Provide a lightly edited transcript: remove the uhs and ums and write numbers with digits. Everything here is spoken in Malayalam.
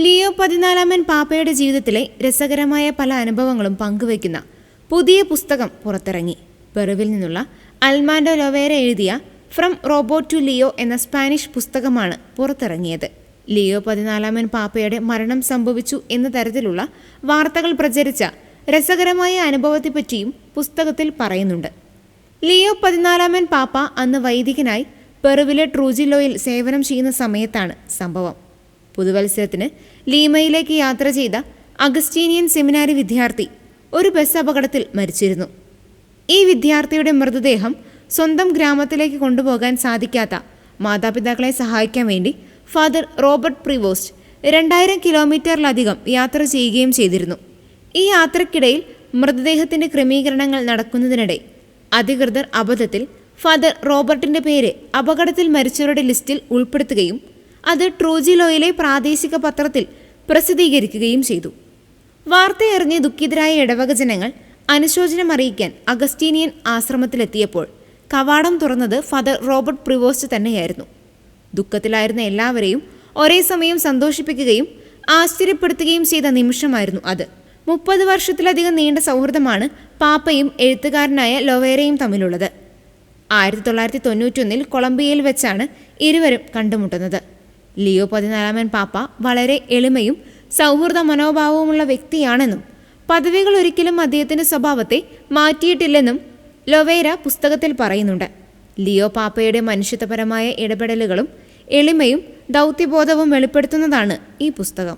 ലിയോ 14 പാപ്പയുടെ ജീവിതത്തിലെ രസകരമായ പല അനുഭവങ്ങളും പങ്കുവയ്ക്കുന്ന പുതിയ പുസ്തകം പുറത്തിറങ്ങി. പെറുവിൽ നിന്നുള്ള അൽമാൻഡോ ലൊവേര എഴുതിയ ഫ്രം റോബോട്ട് ടു ലിയോ എന്ന സ്പാനിഷ് പുസ്തകമാണ് പുറത്തിറങ്ങിയത്. ലിയോ 14 പാപ്പയുടെ മരണം സംഭവിച്ചു എന്ന തരത്തിലുള്ള വാർത്തകൾ പ്രചരിച്ച രസകരമായ അനുഭവത്തെപ്പറ്റിയും പുസ്തകത്തിൽ പറയുന്നുണ്ട്. ലിയോ 14 പാപ്പ അന്ന് വൈദികനായി പെറുവിലെ ട്രൂജിലോയിൽ സേവനം ചെയ്യുന്ന സമയത്താണ് സംഭവം. പുതുവത്സരത്തിന് ലീമയിലേക്ക് യാത്ര ചെയ്ത അഗസ്റ്റീനിയൻ സെമിനാരി വിദ്യാർത്ഥി ഒരു ബസ് അപകടത്തിൽ മരിച്ചിരുന്നു. ഈ വിദ്യാർത്ഥിയുടെ മൃതദേഹം സ്വന്തം ഗ്രാമത്തിലേക്ക് കൊണ്ടുപോകാൻ സാധിക്കാത്ത മാതാപിതാക്കളെ സഹായിക്കാൻ വേണ്ടി ഫാദർ റോബർട്ട് പ്രിവോസ്റ്റ് 2000 കിലോമീറ്ററിലധികം യാത്ര ചെയ്യുകയും ചെയ്തിരുന്നു. ഈ യാത്രക്കിടയിൽ മൃതദേഹത്തിന്റെ ക്രമീകരണങ്ങൾ നടക്കുന്നതിനിടെ അധികൃതർ അബദ്ധത്തിൽ ഫാദർ റോബർട്ടിന്റെ പേര് അപകടത്തിൽ മരിച്ചവരുടെ ലിസ്റ്റിൽ ഉൾപ്പെടുത്തുകയും അത് ട്രൂജിലോയിലെ പ്രാദേശിക പത്രത്തിൽ പ്രസിദ്ധീകരിക്കുകയും ചെയ്തു. വാർത്തയറിഞ്ഞ് ദുഃഖിതരായ ഇടവക ജനങ്ങൾ അനുശോചനം അറിയിക്കാൻ അഗസ്റ്റീനിയൻ ആശ്രമത്തിലെത്തിയപ്പോൾ കവാടം തുറന്നത് ഫാദർ റോബർട്ട് പ്രിവോസ്റ്റ് തന്നെയായിരുന്നു. ദുഃഖത്തിലായിരുന്ന എല്ലാവരെയും ഒരേ സമയം സന്തോഷിപ്പിക്കുകയും ആശ്ചര്യപ്പെടുത്തുകയും ചെയ്ത നിമിഷമായിരുന്നു അത്. 30 വർഷത്തിലധികം നീണ്ട സൗഹൃദമാണ് പാപ്പയും എഴുത്തുകാരനായ ലൊവേരയും തമ്മിലുള്ളത്. 1991 കൊളംബിയയിൽ വെച്ചാണ് ഇരുവരും കണ്ടുമുട്ടുന്നത്. ലിയോ 14 പാപ്പ വളരെ എളിമയും സൗഹൃദ മനോഭാവവുമുള്ള വ്യക്തിയാണെന്നും പദവികൾ ഒരിക്കലും അദ്ദേഹത്തിന്റെ സ്വഭാവത്തെ മാറ്റിയിട്ടില്ലെന്നും ലൊവേര പുസ്തകത്തിൽ പറയുന്നുണ്ട്. ലിയോ പാപ്പയുടെ മനുഷ്യത്വപരമായ ഇടപെടലുകളും എളിമയും ദൗത്യബോധവും വെളിപ്പെടുത്തുന്നതാണ് ഈ പുസ്തകം.